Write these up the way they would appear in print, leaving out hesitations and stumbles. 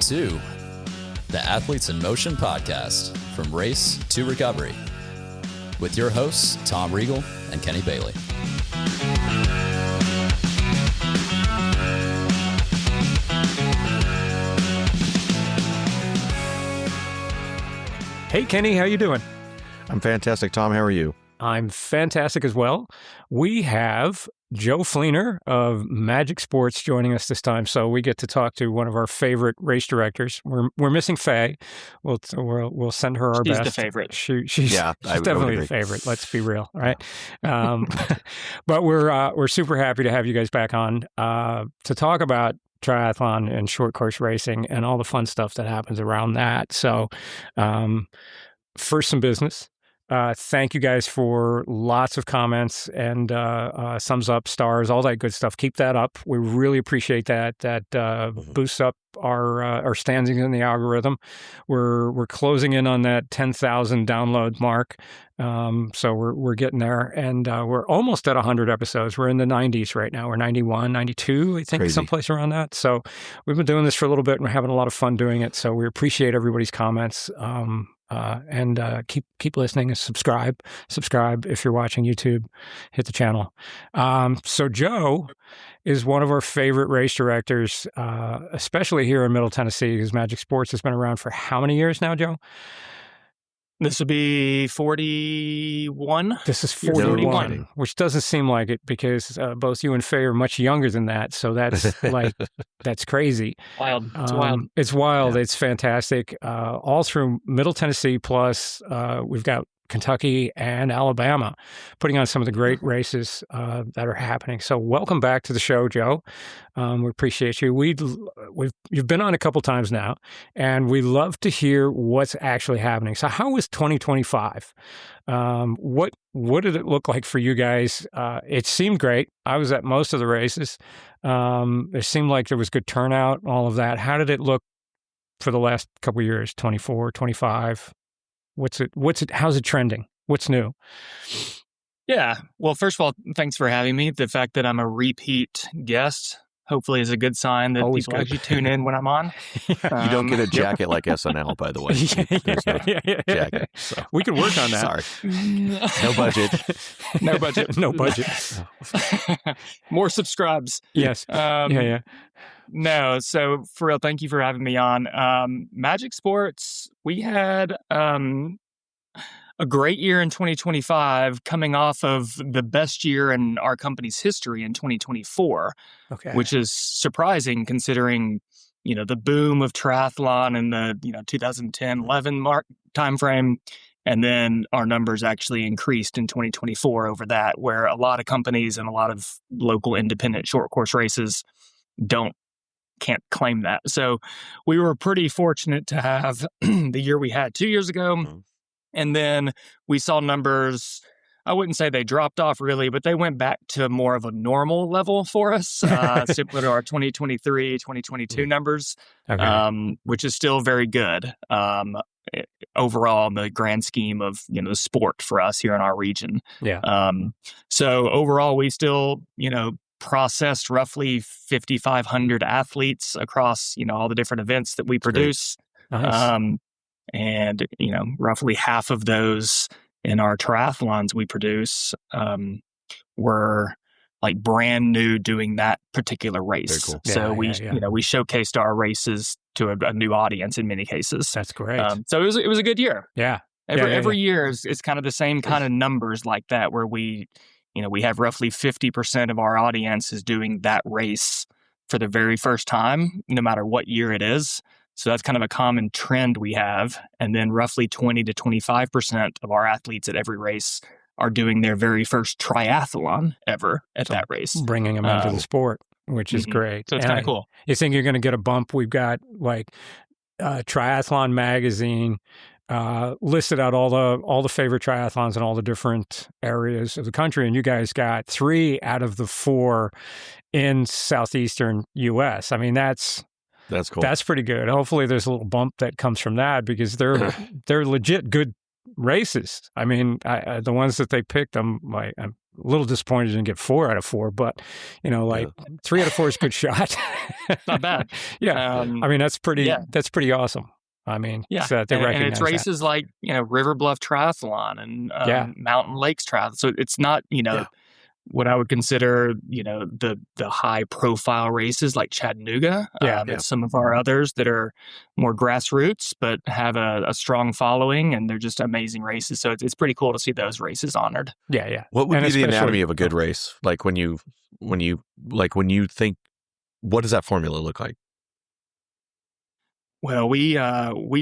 to the Athletes in Motion podcast, From Race to Recovery, with your hosts, Tom Riegel and Kenny Bailey. Hey, Kenny, how you doing? I'm fantastic. Tom, how are you? I'm fantastic as well. We have Joe Fleenor of Magic Sports joining us this time, so we get to talk to one of our favorite race directors. We're missing Faye. We'll send her our best. She's the favorite. She's definitely the favorite. Let's be real, right? But we're super happy to have you guys back on to talk about triathlon and short course racing and all the fun stuff that happens around that. So, first, some business. Thank you guys for lots of comments and thumbs up, stars, all that good stuff. Keep that up. We really appreciate that. That boosts up our standings in the algorithm. We're closing in on that 10,000 download mark. So we're getting there, and we're almost at 100 episodes. We're in the 90s right now. We're 91, 92, I think, Crazy. Someplace around that. So we've been doing this for a little bit, and we're having a lot of fun doing it. So we appreciate everybody's comments. And keep listening and subscribe if you're watching YouTube, hit the channel. So Joe is one of our favorite race directors, especially here in Middle Tennessee, because Magic Sports has been around for how many years now, Joe? This would be 41. This is 41, which doesn't seem like it because both you and Faye are much younger than that. So that's that's crazy. Wild. It's wild. It's wild. Yeah. It's fantastic. All through Middle Tennessee, plus we've got Kentucky and Alabama putting on some of the great races that are happening. So welcome back to the show, Joe. We appreciate you. You've been on a couple times now, and we love to hear what's actually happening. So how was 2025? What did it look like for you guys? It seemed great. I was at most of the races. It seemed like there was good turnout, all of that. How did it look for the last couple of years, 24, 25? How's it trending? What's new? Yeah. Well, first of all, thanks for having me. The fact that I'm a repeat guest hopefully is a good sign that Always people good. actually tune in when I'm on. You don't get a jacket like SNL, by the way. There's no jacket. So. We could work on that. Sorry. No budget. No budget. No budget. More subscribes. Yes. Yeah. No, so for real, thank you for having me on. Magic Sports, we had a great year in 2025 coming off of the best year in our company's history in 2024, which is surprising considering, the boom of triathlon in the, 2010-11 timeframe. And then our numbers actually increased in 2024 over that, where a lot of companies and a lot of local independent short course races can't claim that. So we were pretty fortunate to have the year we had 2 years ago. Mm-hmm. And then we saw numbers, I wouldn't say they dropped off really, but they went back to more of a normal level for us, similar to our 2023, 2022 numbers, which is still very good overall in the grand scheme of, the sport for us here in our region. Yeah. So overall, we still, processed roughly 5,500 athletes across, all the different events that we produce. Nice. And, roughly half of those in our triathlons we produce were like brand new doing that particular race. Very cool. So we showcased our races to a new audience in many cases. That's great. So it was a good year. Yeah. Every year is kind of the same kind of numbers like that, where we have roughly 50% of our audience is doing that race for the very first time, no matter what year it is. So that's kind of a common trend we have. And then roughly 20 to 25% of our athletes at every race are doing their very first triathlon ever at that race. Bringing them into the sport, which is great. So it's kind of cool. You think you're going to get a bump? We've got like Triathlon Magazine listed out all the favorite triathlons in all the different areas of the country, and you guys got 3 out of the 4 in southeastern U.S. I mean, that's cool. That's pretty good. Hopefully, there's a little bump that comes from that because they're legit good races. I mean, the ones that they picked, I'm little disappointed didn't get 4 out of 4, but 3 out of 4 is a good shot. Not bad. Yeah. I mean, that's pretty awesome. I mean, so they recognize and it's races that. like, River Bluff Triathlon and Mountain Lakes Triathlon. So it's not, what I would consider, the high profile races like Chattanooga. And some of our others that are more grassroots, but have a strong following, and they're just amazing races. So it's pretty cool to see those races honored. Yeah, yeah. What would be the anatomy of a good race? Like when you think, what does that formula look like? Well, we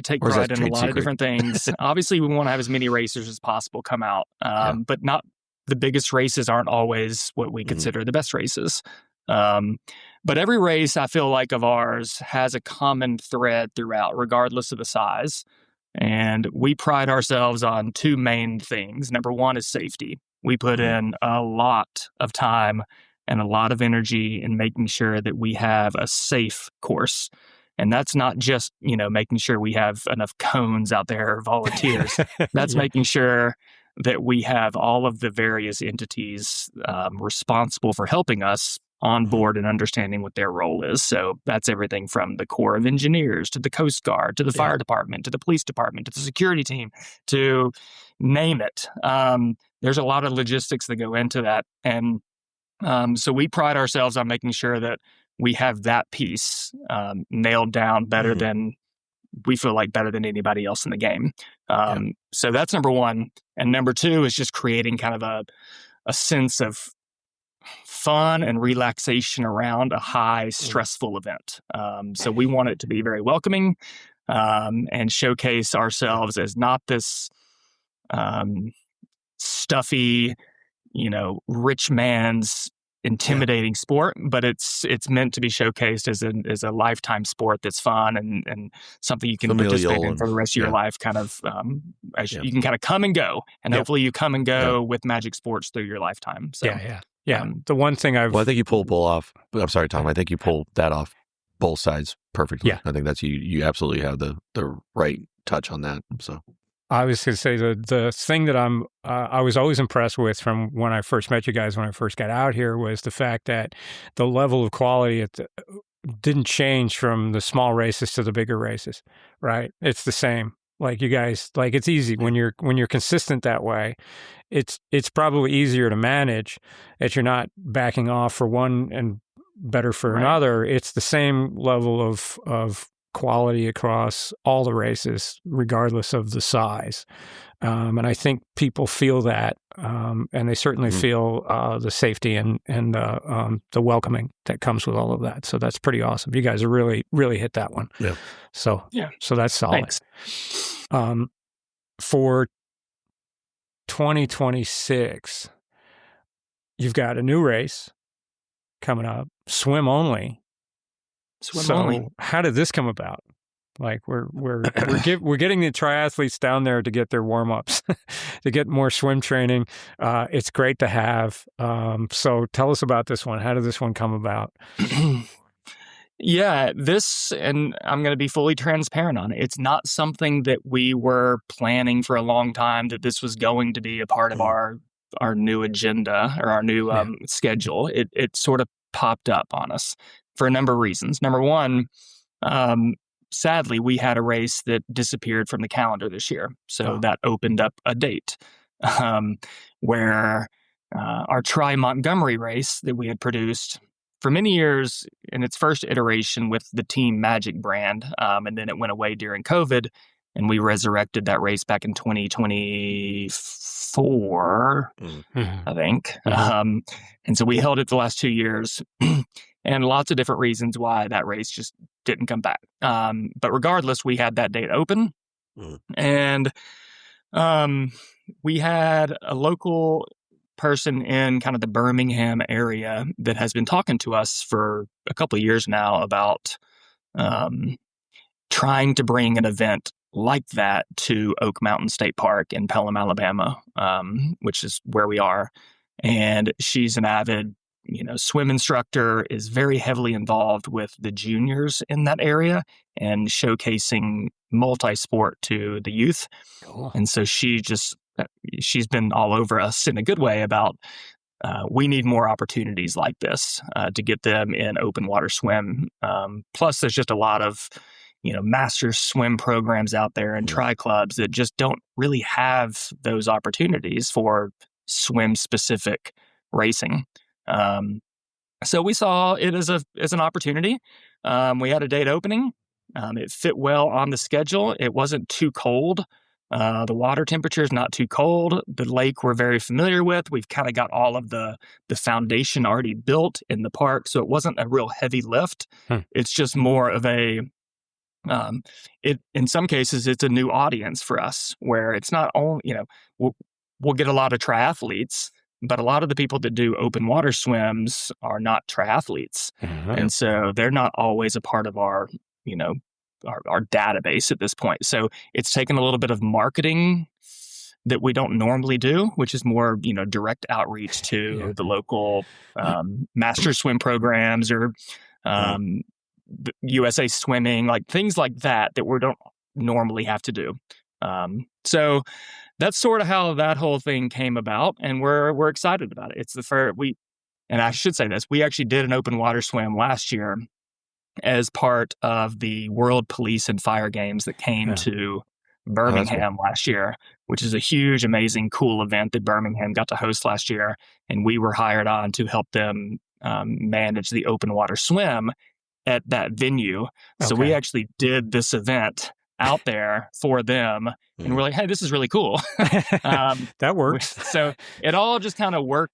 take pride in a lot of different things. Obviously, we want to have as many racers as possible come out, but not the biggest races aren't always what we consider the best races. But every race, I feel like, of ours has a common thread throughout, regardless of the size. And we pride ourselves on 2 main things. Number one is safety. We put in a lot of time and a lot of energy in making sure that we have a safe course. And that's not just, making sure we have enough cones out there or volunteers. That's making sure that we have all of the various entities responsible for helping us on board and understanding what their role is. So that's everything from the Corps of Engineers to the Coast Guard to the fire department to the police department to the security team, to name it. There's a lot of logistics that go into that. And so we pride ourselves on making sure that we have that piece nailed down better than we feel like better than anybody else in the game. So that's number one. And number two is just creating kind of a sense of fun and relaxation around a high stressful event. So we want it to be very welcoming and showcase ourselves as not this stuffy, rich man's intimidating sport, but it's meant to be showcased as a lifetime sport that's fun and something you can participate in for the rest of your life. Kind of you can kind of come and go, and hopefully you come and go with Magic Sports through your lifetime. So the one thing I think you pulled off. I'm sorry, Tom. I think you pulled that off both sides perfectly. I think that's you absolutely have the right touch on that. So I was going to say the thing that I was always impressed with from when I first met you guys, when I first got out here, was the fact that the level of quality didn't change from the small races to the bigger races, right? It's the same. Like you guys, like it's easy when you're consistent that way. It's probably easier to manage that you're not backing off for one and better for another. It's the same level of quality across all the races, regardless of the size. And I think people feel that, and they certainly feel the safety and the welcoming that comes with all of that. So that's pretty awesome. You guys have really, really hit that one. Yeah. So that's solid. Thanks. For 2026, you've got a new race coming up, swim only. So how did this come about? Like we're getting the triathletes down there to get their warm-ups, to get more swim training. It's great to have. So tell us about this one. How did this one come about? This, and I'm going to be fully transparent on it. It's not something that we were planning for a long time, that this was going to be a part of our new agenda or our new schedule. It sort of popped up on us for a number of reasons. Number one, sadly, we had a race that disappeared from the calendar this year. So that opened up a date where our Tri-Montgomery race that we had produced for many years in its first iteration with the Team Magic brand, and then it went away during COVID, and we resurrected that race back in 2024, I think. And so we held it the last 2 years. And lots of different reasons why that race just didn't come back. But regardless, we had that date open. And we had a local person in kind of the Birmingham area that has been talking to us for a couple of years now about trying to bring an event like that to Oak Mountain State Park in Pelham, Alabama, which is where we are. And she's an avid swim instructor, is very heavily involved with the juniors in that area and showcasing multi-sport to the youth. Cool. And so she's been all over us in a good way about we need more opportunities like this to get them in open water swim. Plus, there's just a lot of master swim programs out there and tri clubs that just don't really have those opportunities for swim specific racing. So we saw it as an opportunity. We had a date opening. It fit well on the schedule. It wasn't too cold. The water temperature is not too cold. The lake we're very familiar with. We've kind of got all of the foundation already built in the park, so it wasn't a real heavy lift. It's just more of a in some cases, it's a new audience for us where it's not only, we'll get a lot of triathletes, but a lot of the people that do open water swims are not triathletes. And so they're not always a part of our database at this point. So it's taken a little bit of marketing that we don't normally do, which is more, direct outreach to the local master swim programs or USA Swimming, like things like that we don't normally have to do. So that's sort of how that whole thing came about, and we're excited about it. It's the first and I should say this, we actually did an open water swim last year as part of the World Police and Fire Games that came to Birmingham last year, which is a huge, amazing, cool event that Birmingham got to host last year, and we were hired on to help them manage the open water swim at that venue. So we actually did this event out there for them, and we're like, hey, this is really cool. That works. So it all just kind of worked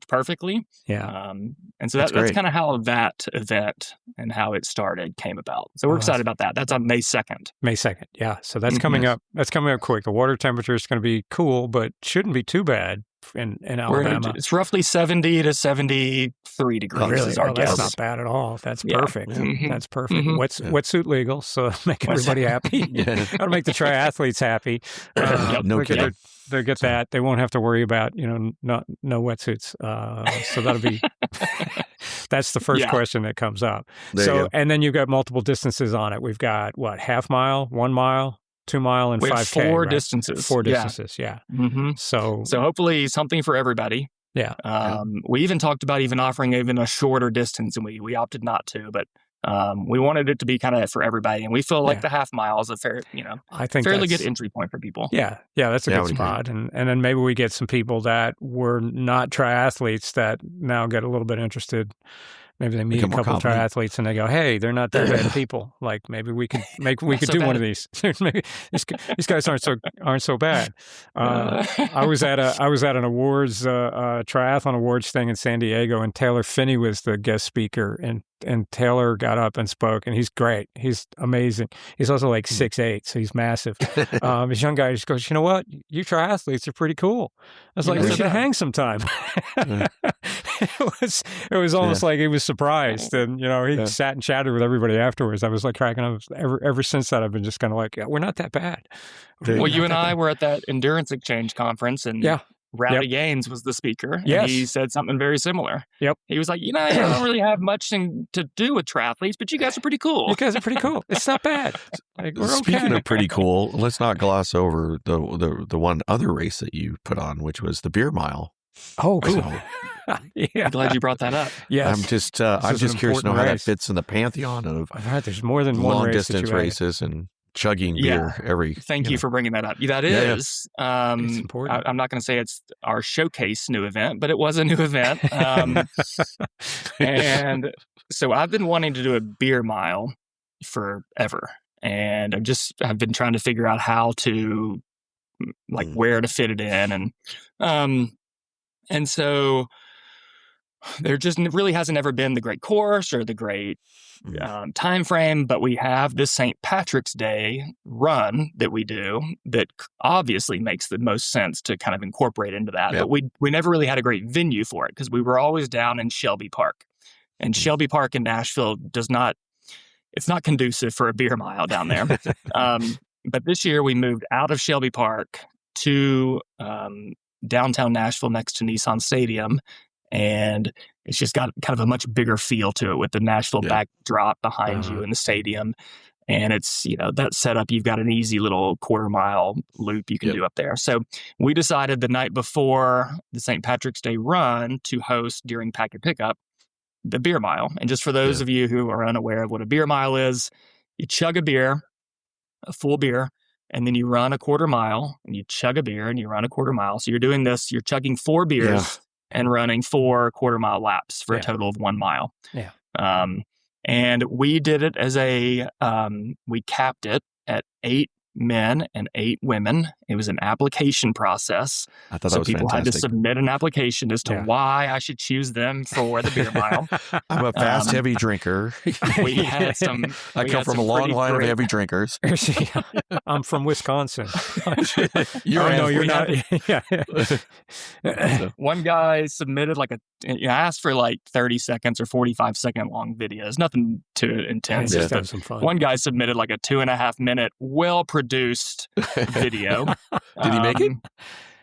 perfectly. And so that's kind of how that event and how it started came about. So we're excited about that. That's on May 2nd. May 2nd. Yeah. So that's coming up. That's coming up quick. The water temperature is going to be cool, but shouldn't be too bad in Alabama. It's roughly 70 to 73 degrees is our guess. That's not bad at all. That's perfect. That's perfect. Wetsuit legal, so make everybody happy. That'll make the triathletes happy. No kidding. They get that. They won't have to worry about, no wetsuits. So that'll be, that's the first question that comes up. And then you've got multiple distances on it. We've got half mile, 1 mile, 2 mile, and 5K. Four distances. Four distances. So hopefully something for everybody. We even talked about offering a shorter distance, and we opted not to, but we wanted it to be kind of for everybody, and we feel like the half mile is a fair, I think fairly good entry point for people. That's a good spot, and then maybe we get some people that were not triathletes that now get a little bit interested. Maybe they meet a couple of triathletes and they go, "Hey, they're not that bad people. Like maybe we could do one of these. Maybe these guys aren't so bad." I was at an awards triathlon awards thing in San Diego, and Taylor Finney was the guest speaker, and Taylor got up and spoke, and he's great. He's amazing. He's also like 6'8", so he's massive. This young guy just goes, "You know what? You triathletes are pretty cool." I was like, "We should hang sometime." It was almost like he was surprised, and he sat and chatted with everybody afterwards. I was like cracking up. Ever since that, I've been just kind of like, we're not that bad. Well, you and I were at that Endurance Exchange conference, and Rowdy Gaines was the speaker. And he said something very similar. He was like, I don't really have much to do with triathletes, but you guys are pretty cool. You guys are pretty cool. It's not bad. Like, we're Speaking of pretty cool, let's not gloss over the one other race that you put on, which was the beer mile. Oh, cool. I'm glad you brought that up. Yes. I'm just curious to know how that fits in the pantheon of I've heard there's more than one long distance races and chugging beer every. Thank you for bringing that up. That is. It's important. I'm not going to say it's our showcase new event, but it was a new event. And so I've been wanting to do a beer mile forever, and I've been trying to figure out how to where to fit it in, and so there just really hasn't ever been the great course or the great time frame, but we have this St. Patrick's Day run that we do that obviously makes the most sense to kind of incorporate into that. But we never really had a great venue for it because we were always down in Shelby Park, and Shelby Park in Nashville it's not conducive for a beer mile down there. But this year we moved out of Shelby Park to downtown Nashville next to Nissan Stadium. And it's just got kind of a much bigger feel to it with the Nashville backdrop behind you in the stadium. And it's, that setup, you've got an easy little quarter-mile loop you can do up there. So we decided the night before the St. Patrick's Day run to host during Packet Pickup the beer mile. And just for those of you who are unaware of what a beer mile is, you chug a beer, a full beer, and then you run a quarter mile, and you chug a beer and you run a quarter mile. So you're doing this, you're chugging 4 beers and running 4 quarter-mile laps for a total of 1 mile. Yeah. And we did it as we capped it at 8 men and 8 women. It was an application process. I thought so that was people fantastic. had to submit an application as to why I should choose them for the beer mile. I'm a fast, heavy drinker. We had some. I come from a long line of heavy drinkers. I'm from Wisconsin. You're not. One guy submitted asked for 30 seconds or 45-second long videos. Nothing too intense. Just have some fun. One guy submitted a 2.5-minute, well-produced video. Did he make it?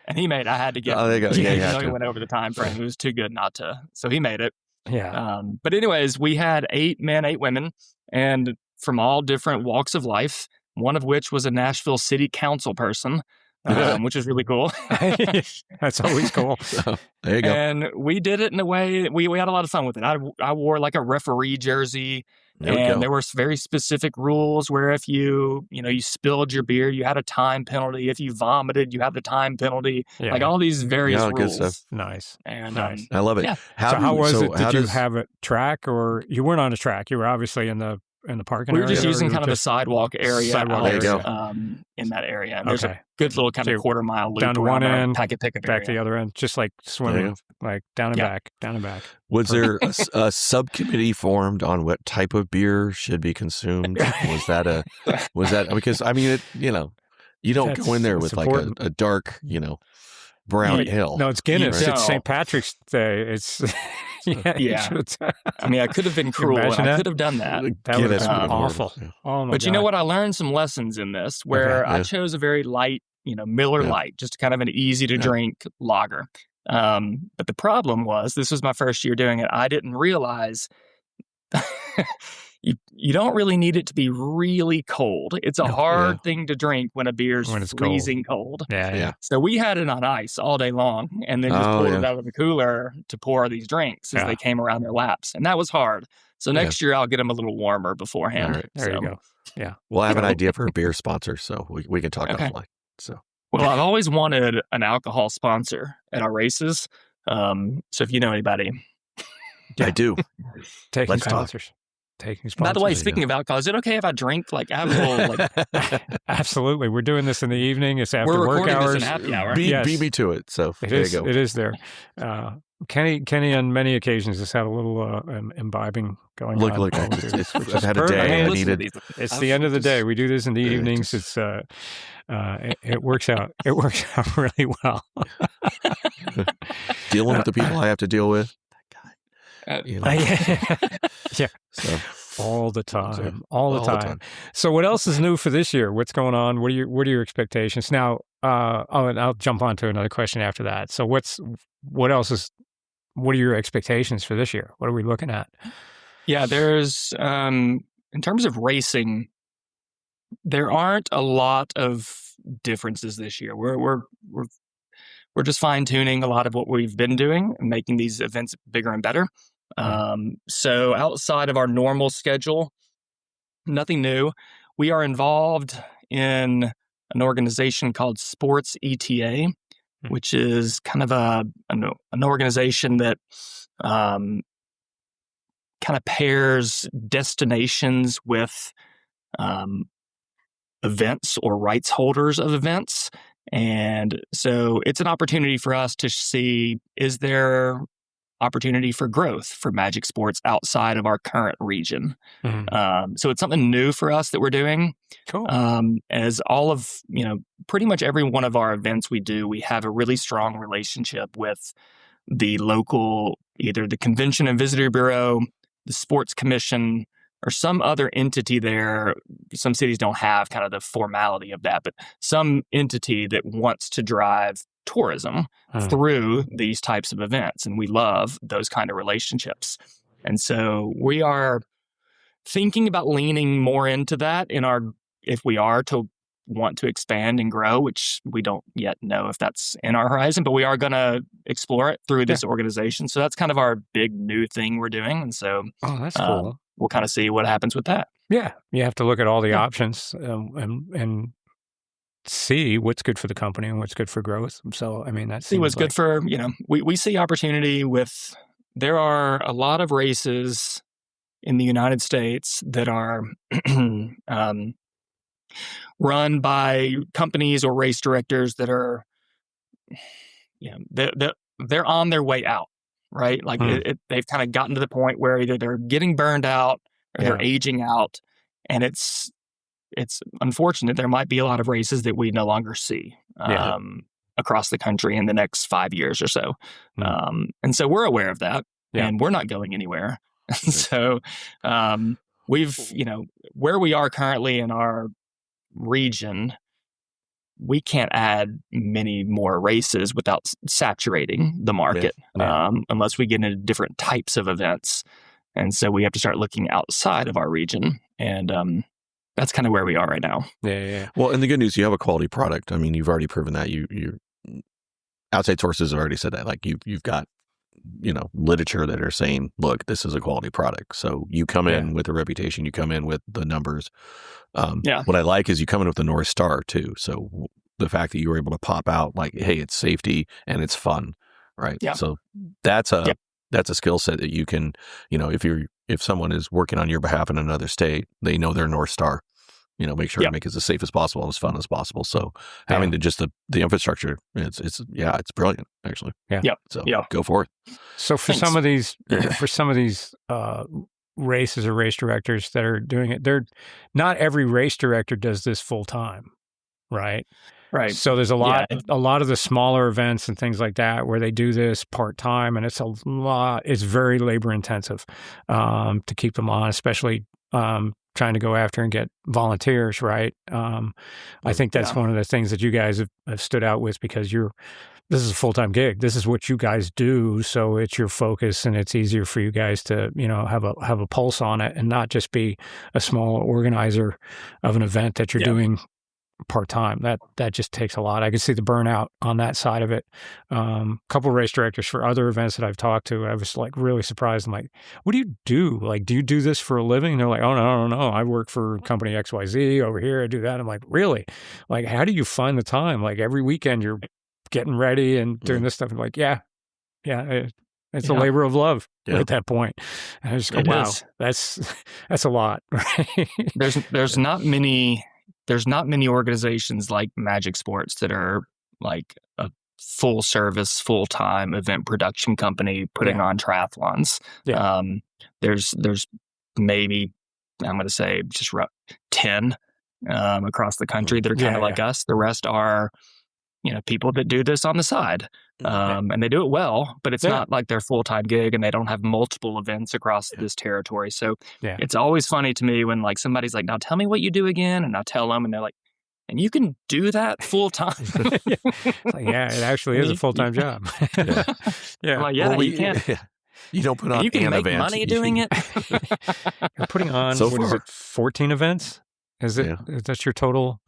And he made it. I had to get there you go. he went over the time frame. It was too good not to. So he made it. Yeah. But anyways, we had 8 men, 8 women, and from all different walks of life, one of which was a Nashville City Council person, which is really cool. That's always cool. So, there you go. And we did it in a way, we had a lot of fun with it. I wore a referee jersey. There were very specific rules where if you spilled your beer, you had a time penalty. If you vomited, you had the time penalty. All these various rules. Good stuff. Nice. And I love it. Yeah. How was it? Did you have a track, or you weren't on a track? You were obviously in the parking area? We were just using kind of a sidewalk area in that area. And there's a good little kind of quarter-mile loop down to one end, Packet Pickup back area. to the other end, just like swimming, down and back, down and back. Was there a subcommittee formed on what type of beer should be consumed? Was that because you don't go in there with a dark, brown ale. No, it's Guinness. Right? It's St. Patrick's Day. It's I could have been cruel. I could have done that. That would have been awful. Oh my But God. you know what? I learned some lessons in this where I chose a very light, Miller Lite, just kind of an easy to drink lager. But the problem was, this was my first year doing it. I didn't realize you don't really need it to be really cold. It's a hard thing to drink when a beer's freezing cold. Yeah. So we had it on ice all day long and then just pulled it out of the cooler to pour these drinks as they came around their laps. And that was hard. So next year I'll get them a little warmer beforehand. Right. There you go. Yeah. We'll have an idea for a beer sponsor, so we can talk offline. So. Well, I've always wanted an alcohol sponsor at our races. So if you know anybody. I do. Taking sponsors. By the way, speaking of alcohol, is it okay if I drink alcohol? Absolutely. We're doing this in the evening. It's after work hours. This in happy hour. Beat me to it. So there you go. It is there. Kenny on many occasions has had a little imbibing going on. Look, I've had a day. I needed. It's the end of the day. We do this in the evenings. It works out. It works out really well. Dealing with the people I have to deal with. Yeah. So, all the time. So what else is new for this year? What's going on? What are your expectations? Now, and I'll jump on to another question after that. So what are your expectations for this year? What are we looking at? Yeah, there's in terms of racing, there aren't a lot of differences this year. We're just fine-tuning a lot of what we've been doing and making these events bigger and better. So outside of our normal schedule, nothing new. We are involved in an organization called Sports ETA, which is kind of an organization that kind of pairs destinations with events or rights holders of events. And so it's an opportunity for us to see, is there opportunity for growth for Magic Sports outside of our current region? So it's something new for us that we're doing. Cool. As all of, pretty much every one of our events we do, we have a really strong relationship with the local, either the Convention and Visitor Bureau, the Sports Commission, or some other entity there. Some cities don't have kind of the formality of that, but some entity that wants to drive tourism through these types of events. And we love those kind of relationships. And so we are thinking about leaning more into that if we are to want to expand and grow, which we don't yet know if that's in our horizon, but we are going to explore it through this organization. So that's kind of our big new thing we're doing. And so that's cool. We'll kind of see what happens with that. Yeah. You have to look at all the options and see what's good for the company and what's good for growth. So, I mean, that's what's good for, we see opportunity there are a lot of races in the United States that are run by companies or race directors that are, they're on their way out, right? Like they've kind of gotten to the point where either they're getting burned out or they're aging out, and it's unfortunate. There might be a lot of races that we no longer see across the country in the next 5 years or so, and so we're aware of that, and we're not going anywhere. So we've, where we are currently in our region, we can't add many more races without saturating the market, unless we get into different types of events. And so we have to start looking outside of our region. And that's kind of where we are right now. Yeah. Well, and the good news, you have a quality product. I mean, you've already proven that. You outside sources have already said that. Like you've got, literature that are saying, look, this is a quality product. So you come in with a reputation, you come in with the numbers. What I like is you come in with the North Star too. So the fact that you were able to pop out like, hey, it's safety and it's fun, right? Yeah. So that's a skill set that you can, if someone is working on your behalf in another state, they know their North Star. Make sure to make it as safe as possible and as fun as possible. So having the infrastructure, it's brilliant actually. Yeah. So go for it. So for some of these races or race directors that are doing it, not every race director does this full time, right? Right. So there's a lot of the smaller events and things like that where they do this part time, and it's very labor intensive to keep them on, especially trying to go after and get volunteers, right? I think that's one of the things that you guys have stood out with, because this is a full-time gig. This is what you guys do, so it's your focus, and it's easier for you guys to, have a pulse on it and not just be a small organizer of an event that you're doing part-time. That just takes a lot. I can see the burnout on that side of it. Couple race directors for other events that I've talked to, I was like really surprised. I'm like, what do you do? Like, do you do this for a living? And they're like, oh, no. I work for company XYZ over here. I do that. I'm like, really? Like, how do you find the time? Like every weekend you're getting ready and doing this stuff. And like, it's a labor of love at that point. And I just go, wow, that's a lot. Right? There's not many organizations like Magic Sports that are like a full service, full-time event production company putting on triathlons. Yeah. There's maybe, I'm going to say just 10 across the country that are kind of like us. The rest are, people that do this on the side. And they do it well, but it's not like their full-time gig, and they don't have multiple events across this territory. So it's always funny to me when like somebody's like, now tell me what you do again. And I'll tell them, and they're like, and you can do that full time? It actually is a full-time job. Like, you can. You don't put on you can make events. Money doing it. You're putting on, so what is it, 14 events? Is that your total?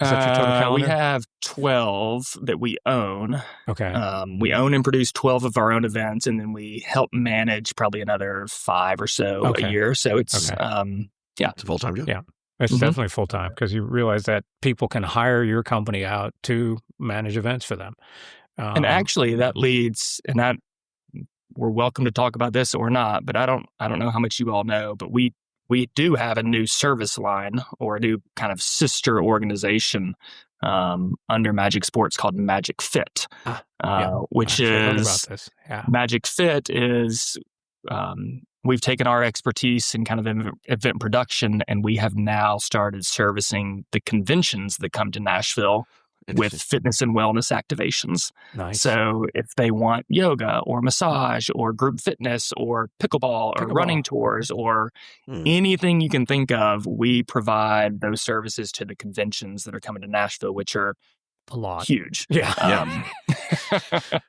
Is that your total calendar? We have 12 that we own. Okay. We own and produce 12 of our own events, and then we help manage probably another 5 or so a year. So it's, it's a full-time job. Yeah. It's definitely full-time, because you realize that people can hire your company out to manage events for them. And actually that leads, and that we're welcome to talk about this or not, but I don't know how much you all know, but we do have a new service line, or a new kind of sister organization under Magic Sports called Magic Fit, which is Magic Fit is we've taken our expertise in kind of event production, and we have now started servicing the conventions that come to Nashville with fitness and wellness activations. Nice. So if they want yoga or massage or group fitness or pickleball or running tours or anything you can think of, we provide those services to the conventions that are coming to Nashville, which are a lot. Huge. Yeah.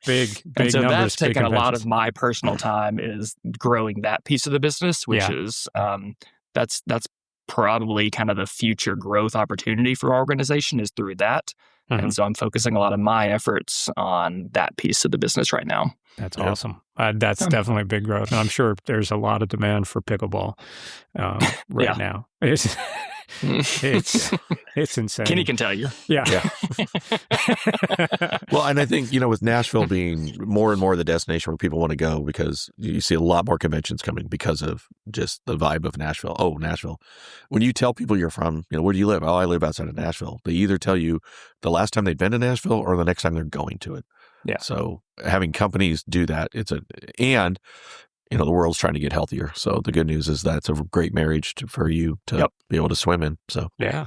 Big and so numbers. That's taken a lot of my personal time, is growing that piece of the business, which is that's probably kind of the future growth opportunity for our organization is through that. Mm-hmm. And so I'm focusing a lot of my efforts on that piece of the business right now. That's awesome. That's definitely big growth. And I'm sure there's a lot of demand for pickleball right now. It's insane. Kenny can tell you. Yeah. Well, and I think, with Nashville being more and more the destination where people want to go, because you see a lot more conventions coming because of just the vibe of Nashville. Oh, Nashville. When you tell people you're from, where do you live? Oh, I live outside of Nashville. They either tell you the last time they've been to Nashville or the next time they're going to it. Yeah. So having companies do that, the world's trying to get healthier. So the good news is that's a great marriage for you to be able to swim in. So yeah.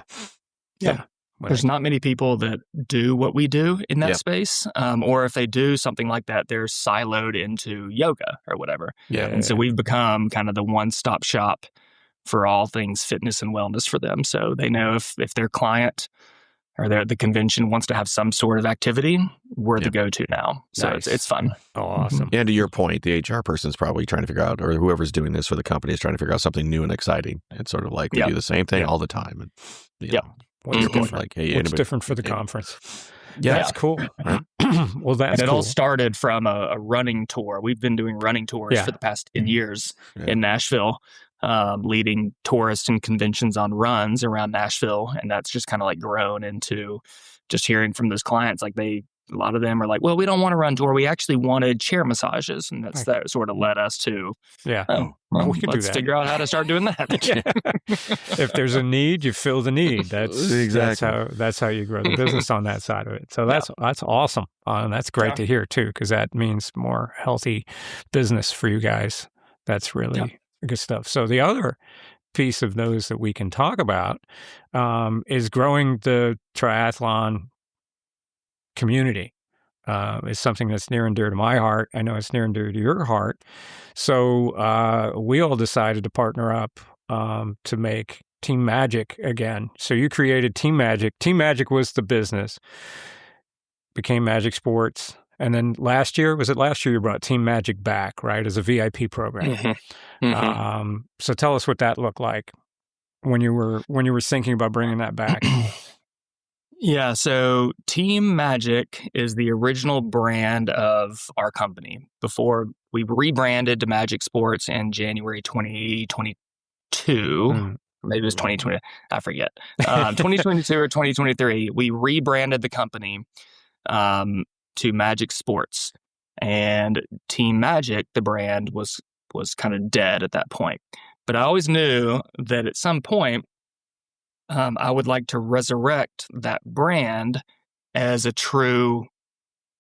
There's not many people that do what we do in that space. Or if they do something like that, they're siloed into yoga or whatever. Yeah. And so we've become kind of the one-stop shop for all things fitness and wellness for them. So they know if their client or the convention wants to have some sort of activity, we're the go-to now. So it's fun. Oh, awesome. And to your point, the HR person is probably trying to figure out, or whoever's doing this for the company is trying to figure out something new and exciting. It's sort of like we do the same thing all the time. And, What's different? What's different for the conference? Yeah. That's cool. Well, that's and it cool. all started from a running tour. We've been doing running tours for the past 10 years in Nashville, leading tourists and conventions on runs around Nashville. And that's just kind of like grown into just hearing from those clients. Like a lot of them are like, well, we don't want a run tour. We actually wanted chair massages. And that sort of led us to, we can let's figure out how to start doing that. If there's a need, you fill the need. That's how you grow the business on that side of it. So that's awesome. And that's great to hear too, because that means more healthy business for you guys. That's really good stuff. So the other piece of those that we can talk about is growing the triathlon community. Is something that's near and dear to my heart. I know it's near and dear to your heart. So we all decided to partner up to make Team Magic again. So you created Team Magic. Team Magic was the business, became Magic Sports. And then last year you brought Team Magic back, right, as a VIP program. Mm-hmm. Mm-hmm. So tell us what that looked like when you were thinking about bringing that back. Yeah, so Team Magic is the original brand of our company. Before we rebranded to Magic Sports in January 2022. Maybe it was 2020. I forget. 2022 or 2023, we rebranded the company to Magic Sports. And Team Magic, the brand, was kind of dead at that point. But I always knew that at some point, I would like to resurrect that brand as a true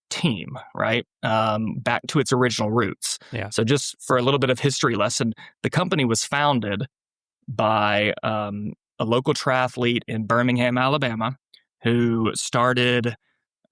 team, right? Back to its original roots. Yeah. So just for a little bit of history lesson, the company was founded by a local triathlete in Birmingham, Alabama, who started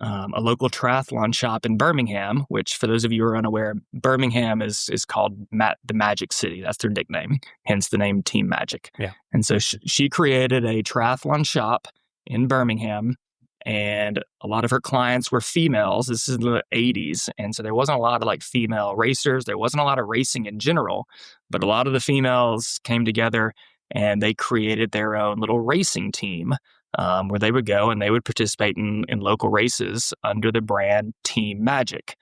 a local triathlon shop in Birmingham, which for those of you who are unaware, Birmingham is called the Magic City. That's their nickname, hence the name Team Magic. Yeah. And so she created a triathlon shop in Birmingham, and a lot of her clients were females. This is the 80s. And so there wasn't a lot of like female racers. There wasn't a lot of racing in general, but a lot of the females came together and they created their own little racing team. Where they would go and they would participate in local races under the brand Team Magic.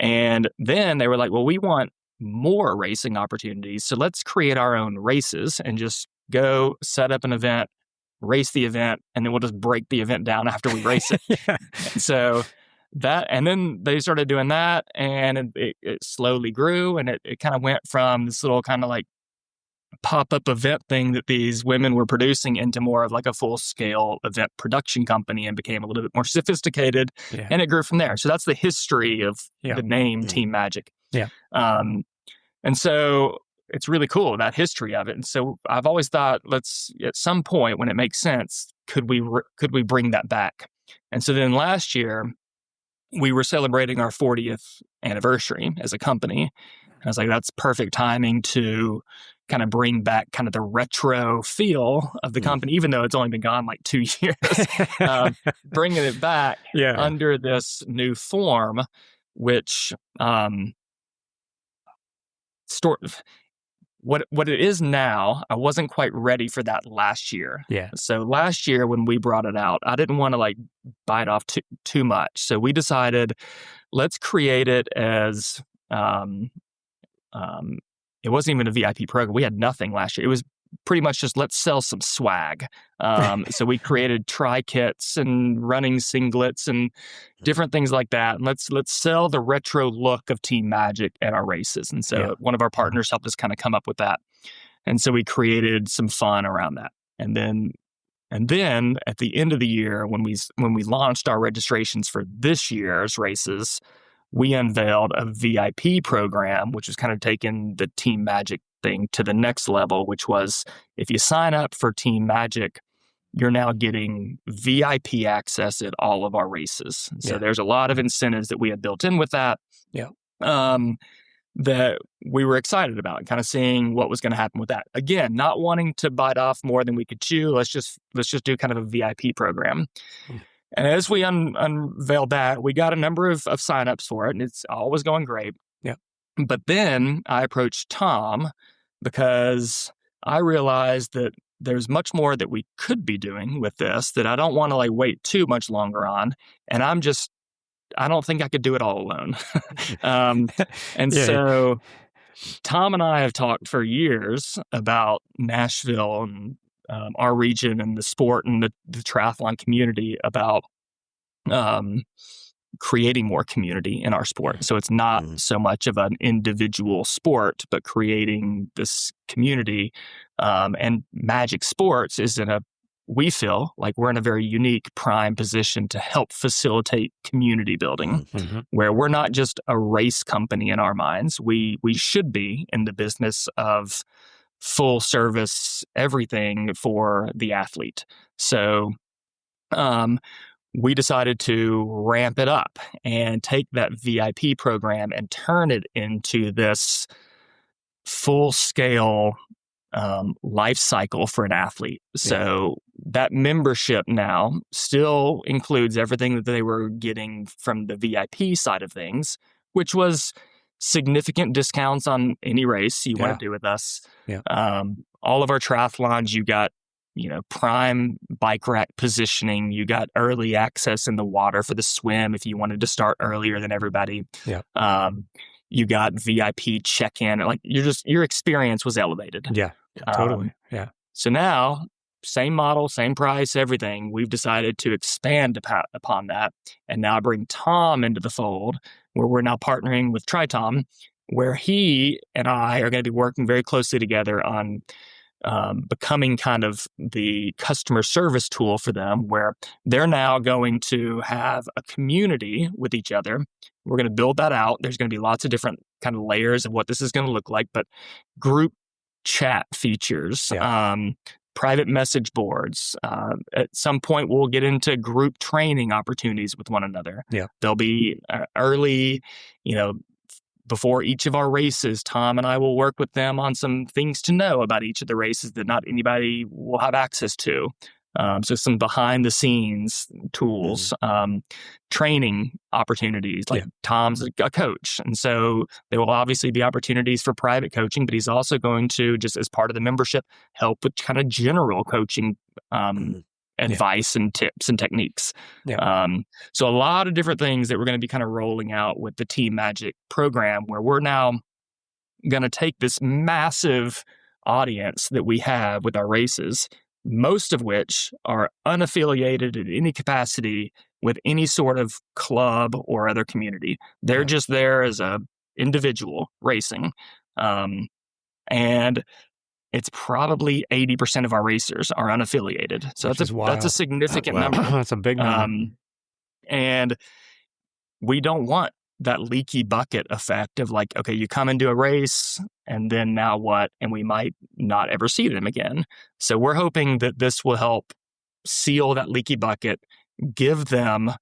And then they were like, well, we want more racing opportunities. So let's create our own races and just go set up an event, race the event, and then we'll just break the event down after we race it. So and then they started doing that, and it slowly grew, and it kind of went from this little kind of like pop-up event thing that these women were producing into more of like a full-scale event production company, and became a little bit more sophisticated, and it grew from there. So that's the history of the name Team Magic. And so it's really cool, that history of it. And so I've always thought, let's, at some point when it makes sense, could we bring that back? And so then last year, we were celebrating our 40th anniversary as a company. And I was like, that's perfect timing to kind of bring back kind of the retro feel of the company, even though it's only been gone like 2 years, bringing it back under this new form, which what it is now, I wasn't quite ready for that last year. Yeah. So last year when we brought it out, I didn't want to like bite off too much. So we decided, let's create it as it wasn't even a VIP program. We had nothing last year. It was pretty much just let's sell some swag. So we created tri-kits and running singlets and different things like that. And let's sell the retro look of Team Magic at our races. And so one of our partners helped us kind of come up with that. And so we created some fun around that. And then at the end of the year, when we launched our registrations for this year's races, we unveiled a VIP program, which was kind of taking the Team Magic thing to the next level, which was if you sign up for Team Magic, you're now getting VIP access at all of our races. So there's a lot of incentives that we had built in with that. That we were excited about, kind of seeing what was going to happen with that. Again, not wanting to bite off more than we could chew. Let's just do kind of a VIP program. And as we unveiled that, we got a number of signups for it, and it's always going great. Yeah. But then I approached Tom because I realized that there's much more that we could be doing with this that I don't want to like wait too much longer on. And I don't think I could do it all alone. So Tom and I have talked for years about Nashville and our region and the sport and the triathlon community about creating more community in our sport. So it's not so much of an individual sport, but creating this community. And Magic Sports is we feel like we're in a very unique prime position to help facilitate community building, where we're not just a race company in our minds. We should be in the business of full service everything for the athlete. So we decided to ramp it up and take that VIP program and turn it into this full scale life cycle for an athlete. So that membership now still includes everything that they were getting from the VIP side of things, which was significant discounts on any race you want to do with us. All of our triathlons, you got, prime bike rack positioning. You got early access in the water for the swim if you wanted to start earlier than everybody. You got VIP check-in. Like your experience was elevated. Totally. So now, same model, same price, everything. We've decided to expand upon that, and now bring Tom into the fold, where we're now partnering with TriTom, where he and I are going to be working very closely together on becoming kind of the customer service tool for them, where they're now going to have a community with each other. We're going to build that out. There's going to be lots of different kind of layers of what this is going to look like, but group chat features, private message boards. At some point, we'll get into group training opportunities with one another. There'll be early, before each of our races, Tom and I will work with them on some things to know about each of the races that not anybody will have access to. So some behind the scenes tools, training opportunities, like Tom's a coach. And so there will obviously be opportunities for private coaching, but he's also going to, just as part of the membership, help with kind of general coaching advice and tips and techniques. So a lot of different things that we're going to be kind of rolling out with the Team Magic program, where we're now going to take this massive audience that we have with our races, most of which are unaffiliated in any capacity with any sort of club or other community. They're just there as a individual racing. And it's probably 80% of our racers are unaffiliated. So that's a significant number. That's a big number. And we don't want that leaky bucket effect of like, okay, you come into a race and then now what? And we might not ever see them again. So we're hoping that this will help seal that leaky bucket, give them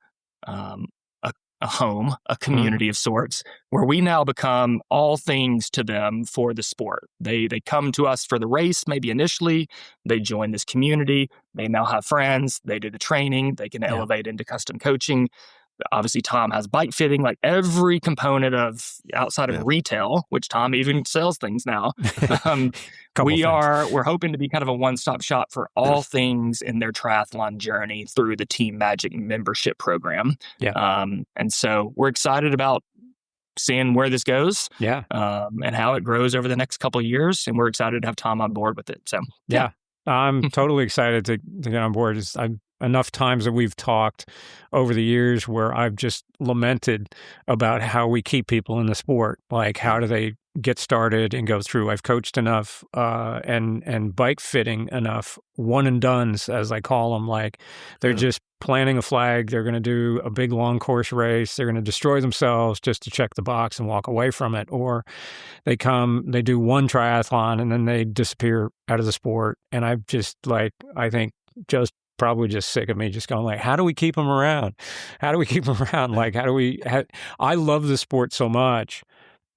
a home, a community of sorts, where we now become all things to them for the sport. They come to us for the race, maybe initially. They join this community. They now have friends. They do the training. They can elevate into custom coaching. obviously Tom has bike fitting, like every component of outside of retail, which Tom even sells things now. We're hoping to be kind of a one-stop shop for all things in their triathlon journey through the Team Magic membership program. And so we're excited about seeing where this goes, and how it grows over the next couple of years. And we're excited to have Tom on board with it. So I'm totally excited to get on board. Enough times that we've talked over the years where I've just lamented about how we keep people in the sport. Like, how do they get started and go through? I've coached enough and bike fitting enough one and dones, as I call them. Like, they're just planting a flag. They're going to do a big long course race. They're going to destroy themselves just to check the box and walk away from it. Or they do one triathlon and then they disappear out of the sport. And I think just probably just sick of me just going like, how do we keep them around? How do we keep them around? Like, I love the sport so much.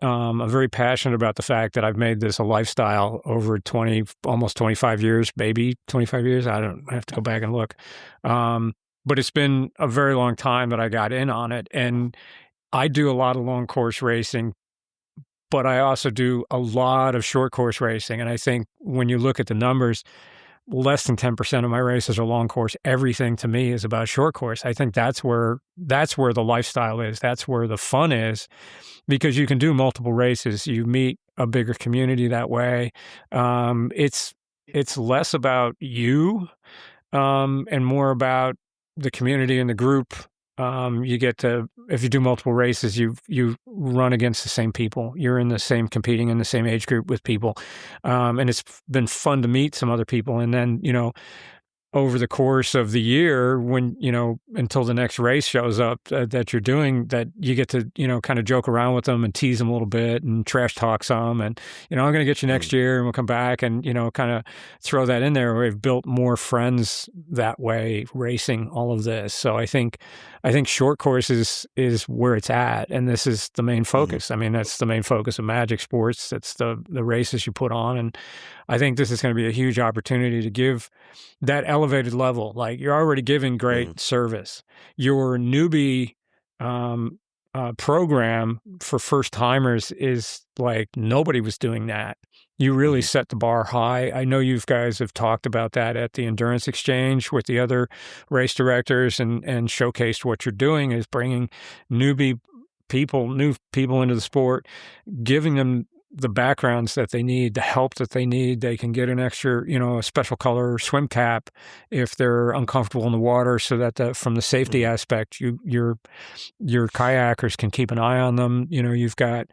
I'm very passionate about the fact that I've made this a lifestyle over almost 25 years, maybe 25 years. I have to go back and look. But it's been a very long time that I got in on it. And I do a lot of long course racing, but I also do a lot of short course racing. And I think when you look at the numbers, less than 10% of my races are long course. Everything to me is about short course. I think that's where the lifestyle is. That's where the fun is, because you can do multiple races. You meet a bigger community that way. It's less about you, and more about the community and the group. You get to, if you do multiple races, you run against the same people. You're competing in the same age group with people. And it's been fun to meet some other people. And then, over the course of the year, when, until the next race shows up that you're doing, that you get to, kind of joke around with them and tease them a little bit and trash talk some. And, I'm going to get you next year and we'll come back and, kind of throw that in there. We've built more friends that way, racing all of this. So I think short course is where it's at. And this is the main focus. I mean, that's the main focus of Magic Sports. That's the races you put on. And I think this is going to be a huge opportunity to give that elevated level. Like, you're already giving great service. Your newbie program for first timers is like, nobody was doing that. You really set the bar high. I know you guys have talked about that at the Endurance Exchange with the other race directors and showcased what you're doing is bringing new people into the sport, giving them the backgrounds that they need, the help that they need. They can get an extra, a special color swim cap if they're uncomfortable in the water, so that from the safety aspect, your kayakers can keep an eye on them. You've got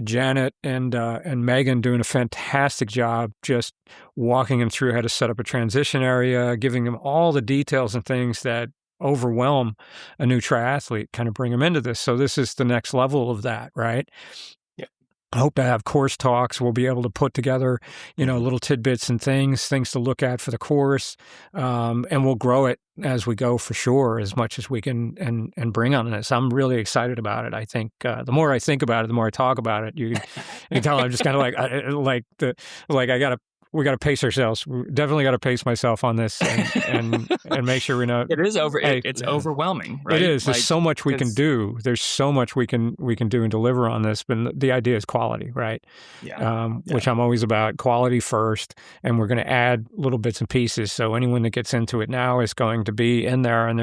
Janet and Megan doing a fantastic job just walking them through how to set up a transition area, giving them all the details and things that overwhelm a new triathlete, kind of bring them into this. So this is the next level of that, right? I hope to have course talks. We'll be able to put together, little tidbits and things to look at for the course. And we'll grow it as we go for sure, as much as we can and bring on this. I'm really excited about it. I think the more I think about it, the more I talk about it. You can tell I'm just kind of we got to pace ourselves. We definitely got to pace myself on this and make sure we know. It is it's overwhelming, right? It is. There's so much we can do. There's so much we can do and deliver on this. But the idea is quality, right? Which I'm always about, quality first. And we're going to add little bits and pieces. So anyone that gets into it now is going to be in there, and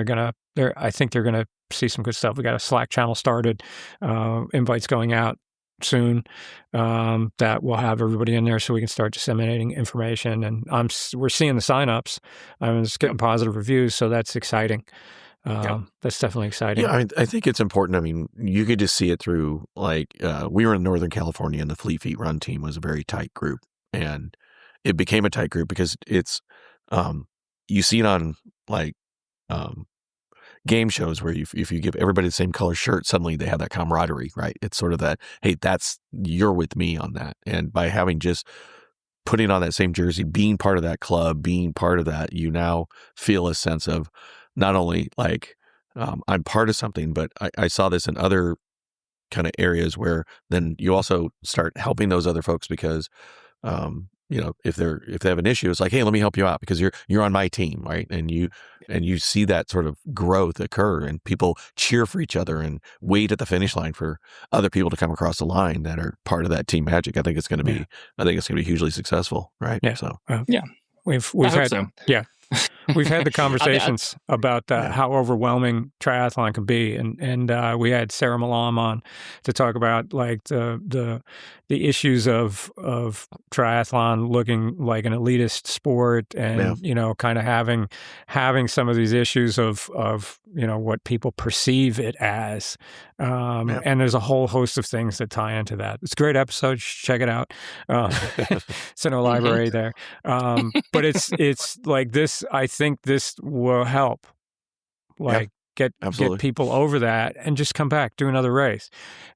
I think they're going to see some good stuff. We got a Slack channel started, invites going out soon, that will have everybody in there so we can start disseminating information. And we're seeing the signups. It's getting positive reviews, so that's exciting. That's definitely exciting. Yeah, I think it's important. I mean, you could just see it through, we were in Northern California, and the Fleet Feet Run team was a very tight group, and it became a tight group because it's you see it on game shows where if you give everybody the same color shirt, suddenly they have that camaraderie, right? It's sort of that, hey, you're with me on that. And by having just putting on that same jersey, being part of that club, being part of that, you now feel a sense of not only I'm part of something, but I saw this in other kind of areas where then you also start helping those other folks because, if they have an issue, it's like, hey, let me help you out because you're on my team, right? And you see that sort of growth occur, and people cheer for each other and wait at the finish line for other people to come across the line that are part of that team magic. I think it's going to be hugely successul, right? Yeah. So we've had we've had the conversations about how overwhelming triathlon can be, and we had Sarah Malam on to talk about like the issues of triathlon looking like an elitist sport, and kind of having some of these issues of what people perceive it as, and there's a whole host of things that tie into that. It's a great episode. Check it out. It's in our library there. But it's like this. I think this will help, get people over that and just come back, do another race,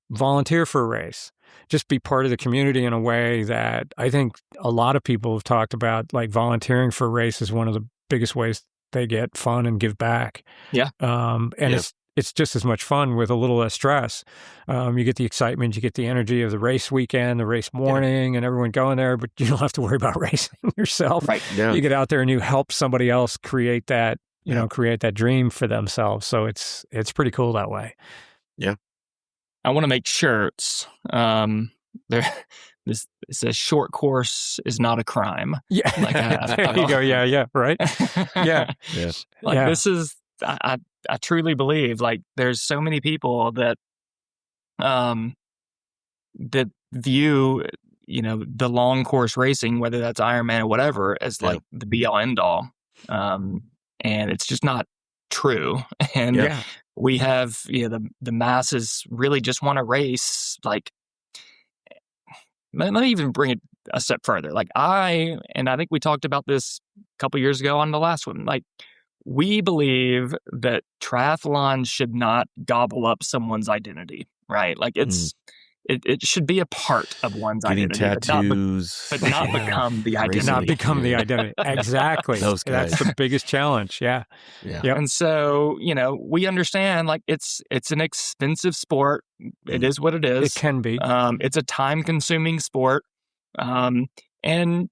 volunteer for a race, just be part of the community in a way that I think a lot of people have talked about. Like volunteering for a race is one of the biggest ways they get fun and give back. Yeah. It's just as much fun with a little less stress. You get the excitement, you get the energy of the race weekend, the race morning, and everyone going there, but you don't have to worry about racing yourself. Right. Yeah. You get out there and you help somebody else create that, create that dream for themselves. So it's pretty cool that way. Yeah. I want to make shirts. This says short course is not a crime. Yeah. There you go. Yeah. Right. Yeah. This is, I truly believe like there's so many people that that view the long course racing, whether that's Ironman or whatever, as like the be all end all, and it's just not true. And we have the masses really just want to race. Like, let me even bring it a step further. Like I think we talked about this a couple years ago on the last one. Like, we believe that triathlon should not gobble up someone's identity, right? Like it should be a part of one's identity. Tattoos. But not become the identity. Not become the identity. Exactly. Those guys. That's the biggest challenge. Yeah. Yep. And so, we understand like it's an expensive sport. It is what it is. It can be. It's a time-consuming sport. And,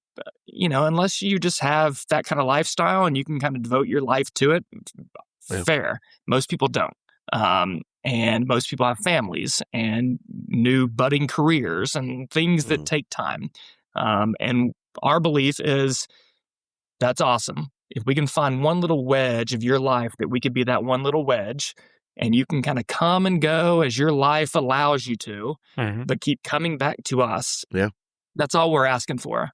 unless you just have that kind of lifestyle and you can kind of devote your life to it, fair. Most people don't. And most people have families and new budding careers and things that take time. And our belief is that's awesome. If we can find one little wedge of your life that we could be that one little wedge, and you can kind of come and go as your life allows you to, but keep coming back to us. Yeah. That's all we're asking for.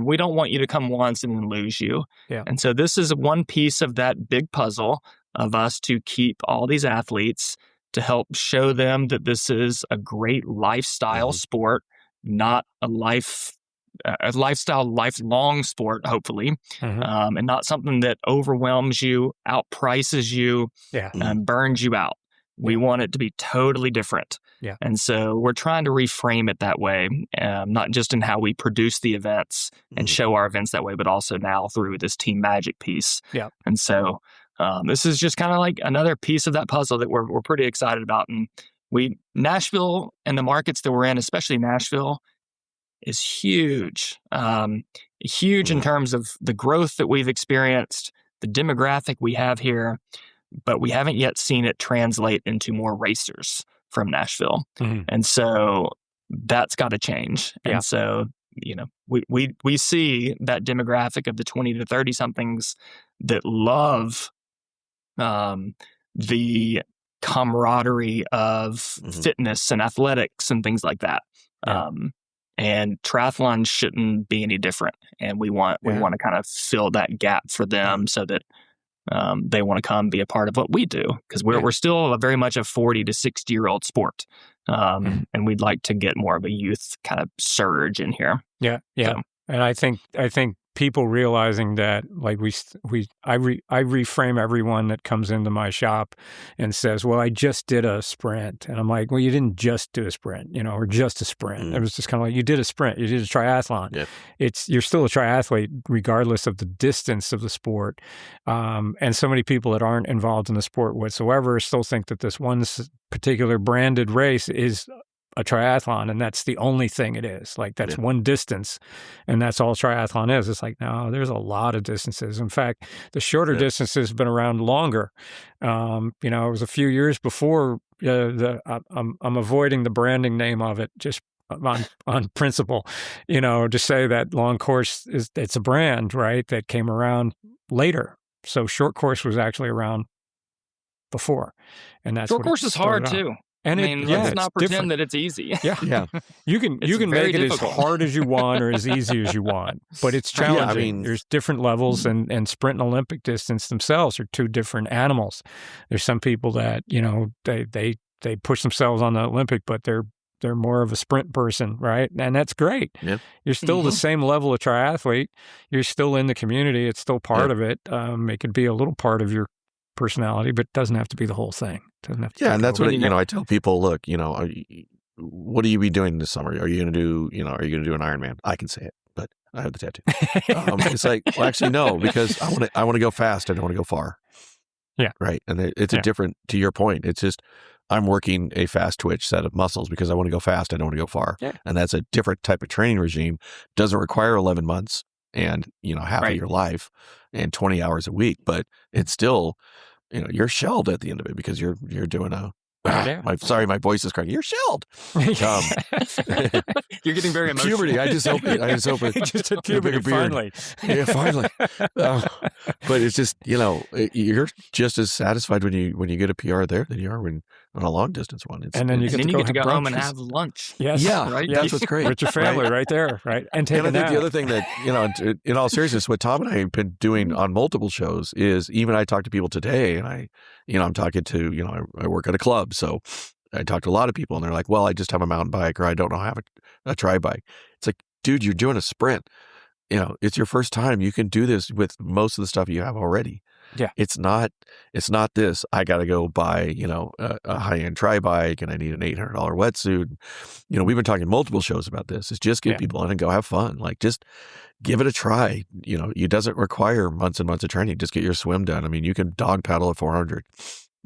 We don't want you to come once and then lose you. Yeah. And so this is one piece of that big puzzle of us to keep all these athletes, to help show them that this is a great lifestyle sport, not a lifestyle, lifelong sport, hopefully, and not something that overwhelms you, outprices you, and burns you out. We want it to be totally different. Yeah. And so we're trying to reframe it that way, not just in how we produce the events and show our events that way, but also now through this Team Magic piece. Yeah. And so this is just kind of like another piece of that puzzle that we're pretty excited about. And Nashville and the markets that we're in, especially Nashville, is huge. Huge in terms of the growth that we've experienced, the demographic we have here, but we haven't yet seen it translate into more racers from Nashville. And so that's got to change. And so, we see that demographic of the 20 to 30 somethings that love the camaraderie of fitness and athletics and things like that. And triathlon shouldn't be any different. And we want to kind of fill that gap for them so that they want to come be a part of what we do, because we're still very much a 40 to 60-year-old sport. And we'd like to get more of a youth kind of surge in here. Yeah. So. And I think people realizing that, like I reframe everyone that comes into my shop and says, well, I just did a sprint. And I'm like, well, you didn't just do a sprint, or just a sprint. It was just kind of like, you did a sprint, you did a triathlon. Yeah. You're still a triathlete regardless of the distance of the sport. And so many people that aren't involved in the sport whatsoever still think that this one particular branded race is a triathlon and that's the only thing it is. Like that's one distance and that's all triathlon is. It's like, no, there's a lot of distances. In fact, the shorter distances have been around longer. It was a few years before I'm avoiding the branding name of it just on principle, to say that long course it's a brand, right? That came around later. So short course was actually around before. And that's short course is hard too. And let's not pretend that it's easy. Yeah. You can make it difficult. As hard as you want or as easy as you want, but it's challenging. There's different levels, and sprint and Olympic distance themselves are two different animals. There's some people that, they push themselves on the Olympic, but they're more of a sprint person, right? And that's great. Yep. You're still the same level of triathlete. You're still in the community. It's still part of it. It could be a little part of your personality, but it doesn't have to be the whole thing. And that's what I tell people. Look, what do you be doing this summer? Are you going to do an Ironman? I can say it, but I have the tattoo. It's like, well, actually, no, because I want to go fast. I don't want to go far. Yeah, right. And it's a different. To your point, it's just I'm working a fast twitch set of muscles because I want to go fast. I don't want to go far. Yeah. And that's a different type of training regime. Doesn't require 11 months and half of your life and 20 hours a week, but it's still. You're shelled at the end of it because you're doing my voice is cracking. You're shelled. You're getting very emotional. Puberty. I just hope it. Just hit puberty finally. Yeah, finally. But it's just you're just as satisfied when you get a PR there than you are when on a long distance one. And then you get to go home and have lunch. Yes. Yeah. Right. That's what's great. With your family right there. Right. And I think the other thing that in all seriousness, what Tom and I have been doing on multiple shows is even I talk to people today, and I'm talking to I work at a club. So I talk to a lot of people and they're like, well, I just have a mountain bike or I don't know how to have a tri bike. It's like, dude, you're doing a sprint. It's your first time. You can do this with most of the stuff you have already. Yeah. It's not this, I got to go buy, a high-end tri bike and I need an $800 wetsuit. We've been talking multiple shows about this. It's just get people in and go have fun. Like just give it a try. It doesn't require months and months of training. Just get your swim done. I mean, you can dog paddle at 400.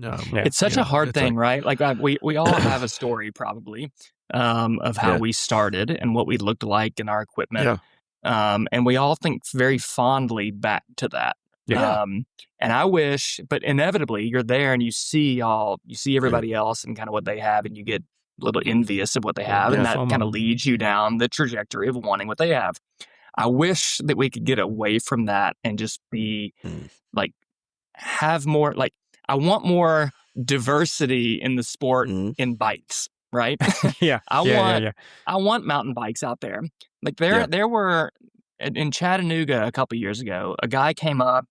It's such a hard thing, right? Like we all have a story probably of how we started and what we looked like in our equipment. Yeah. And we all think very fondly back to that. Yeah. And I wish, but inevitably you're there and you see everybody else and kind of what they have and you get a little envious of what they have. And that kind of leads you down the trajectory of wanting what they have. I wish that we could get away from that and just be like, have more, like, I want more diversity in the sport in bikes, right? I want mountain bikes out there. Like there were in Chattanooga a couple years ago, a guy came up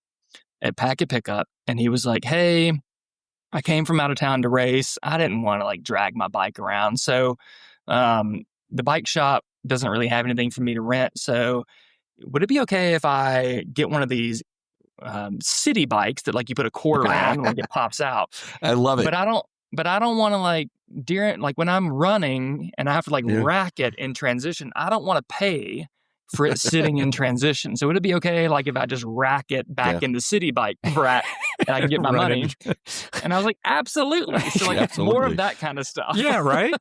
at Packet Pickup and he was like, hey, I came from out of town to race. I didn't want to like drag my bike around. So the bike shop doesn't really have anything for me to rent. So would it be okay if I get one of these city bikes that like you put a quarter in and like it pops out? I love it. But I don't want to like when I'm running and I have to like rack it in transition, I don't want to pay for it sitting in transition. So would it be okay like if I just rack it back in the city bike rack and I can get my money? And I was like, absolutely. So like more of that kind of stuff. Yeah, right.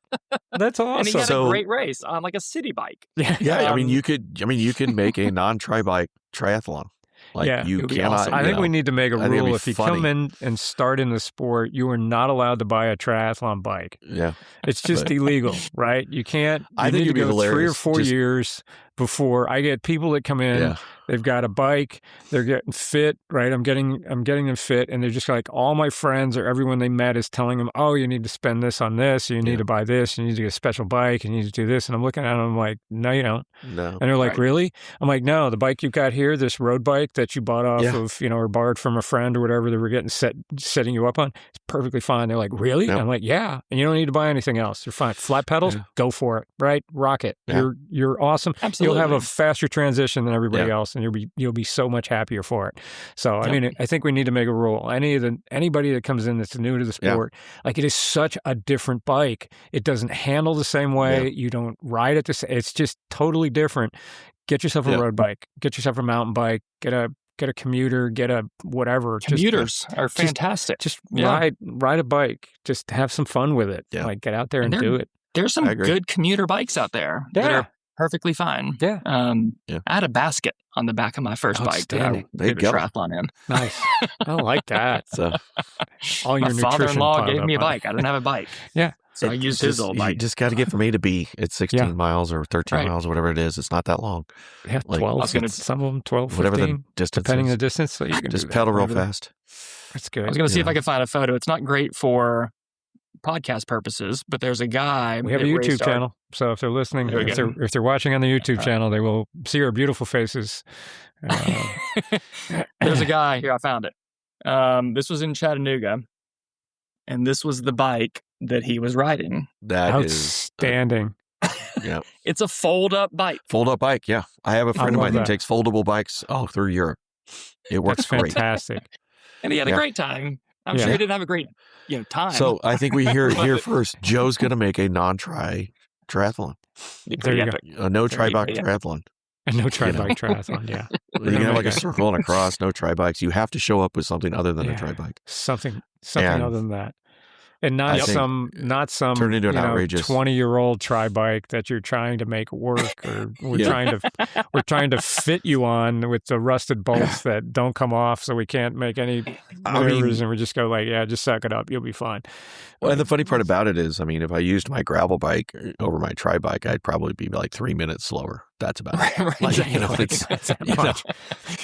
That's awesome. And he had a great race on like a city bike. Yeah. You could make a non-tri bike triathlon. Like you cannot. Awesome. I think we need to make a rule: if you come in and start in the sport, you are not allowed to buy a triathlon bike. Yeah, it's just illegal, right? You can't. I think need to go hilarious. 3 or 4 years before. I get people that come in. Yeah. They've got a bike. They're getting fit, right? I'm getting them fit, and they're just like, all my friends or everyone they met is telling them, oh, you need to spend this on this. You need to buy this. You need to get a special bike. You need to do this. And I'm looking at them like, no, you don't. No. And they're like, really? I'm like, no, the bike you've got here, this road bike that you bought off of, or borrowed from a friend or whatever they were setting you up on, it's perfectly fine. They're like, really? Yeah. I'm like, yeah. And you don't need to buy anything else. You're fine. Flat pedals, go for it, right? Rock it. Yeah. You're awesome. Absolutely. You'll have a faster transition than everybody else, and you'll be so much happier for it. So, I mean, I think we need to make a rule. Anybody that comes in that's new to the sport, like it is such a different bike. It doesn't handle the same way. You don't ride it the same. It's just totally different. Get yourself a road bike. Get yourself a mountain bike. Get a commuter. Get a whatever. Commuters are fantastic. Just ride a bike. Just have some fun with it. Yeah. Like get out there and do it. there's some good commuter bikes out there that are perfectly fine. Yeah. I had a basket on the back of my first bike that I did a triathlon in. Nice. I like that. So all your my father-in-law gave me a bike. I didn't have a bike. Yeah. So I used his old bike. You just got to get from A to B. It's 16 miles or 13 miles or whatever it is. It's not that long. Yeah, 12. Some of them 12, 15, whatever the distance depending is. on the distance. So you can just pedal real fast. That's good. I was going to see if I could find a photo. It's not great for podcast purposes, but there's a guy. We have a YouTube channel. So if they're listening, if they're watching on the YouTube channel, they will see our beautiful faces. There's a guy here. I found it. This was in Chattanooga, and this was the bike that he was riding. That outstanding. Yeah, it's a fold-up bike. Fold-up bike. Yeah, I have a friend of mine who takes foldable bikes all through Europe. It works great. Fantastic. And he had a great time. I'm sure he didn't have a great time. So I think we hear here first. Joe's going to make a triathlon. There you go. A no tri-bike triathlon. A no tri-bike triathlon. Yeah. You can have like a circle and a cross. No tri-bikes. You have to show up with something other than a tri-bike. Something other than that. And not some turn into an outrageous 20-year-old tri-bike that you're trying to make work, or we're trying to fit you on with the rusted bolts that don't come off, so we can't make any maneuvers, and we just go just suck it up, you'll be fine. Well, and the funny part about it is, if I used my gravel bike over my tri-bike, I'd probably be like 3 minutes slower. That's about it.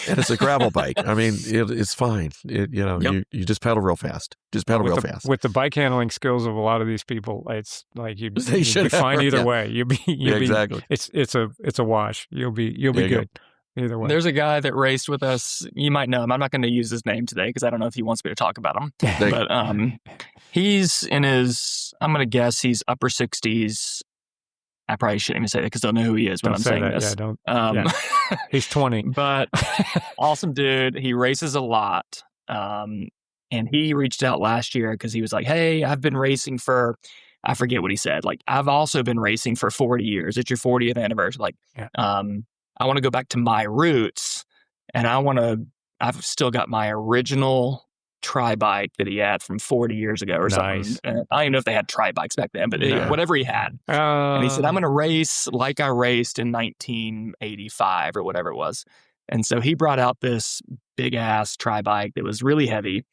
And it's a gravel bike. It's fine. You just pedal real fast. Fast. With the bike handling skills of a lot of these people, it's like you'd be fine either way. You'll be exactly. It's a wash. You'll be good. Either way. There's a guy that raced with us. You might know him. I'm not going to use his name today because I don't know if he wants me to talk about him. But he's in his, I'm going to guess he's upper 60s. I probably shouldn't even say that because they'll know who he is when I'm saying this. He's 20. But awesome dude. He races a lot. And he reached out last year because he was like, hey, I've been racing for, I forget what he said. Like, I've also been racing for 40 years. It's your 40th anniversary. I want to go back to my roots, and I've still got my original tri-bike that he had from 40 years ago or something. I don't even know if they had tri-bikes back then, but whatever he had. And he said, I'm going to race like I raced in 1985 or whatever it was. And so he brought out this big ass tri-bike that was really heavy.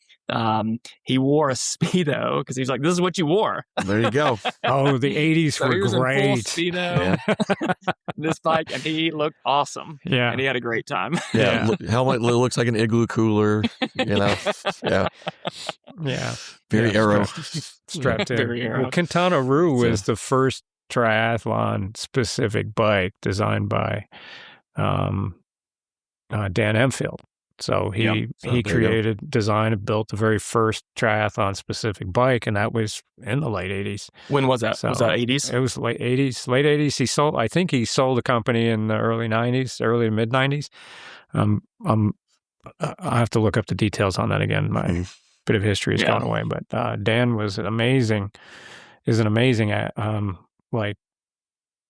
He wore a Speedo because he's like, this is what you wore. There you go. Oh, the 80s so were he was great. In full Speedo, this bike, and he looked awesome. Yeah. And he had a great time. Helmet looks like an igloo cooler, Yeah. Yeah. Very aero. Strapped in. Very aero. Well, Quintana Roo was the first triathlon specific bike designed by Dan Emfield. So he designed and built the very first triathlon specific bike, and that was in the late 80s. When was that? Was that 80s? It was late 80s. I think he sold the company in the early to mid 90s. I have to look up the details on that again. My bit of history has gone away, but Dan was an amazing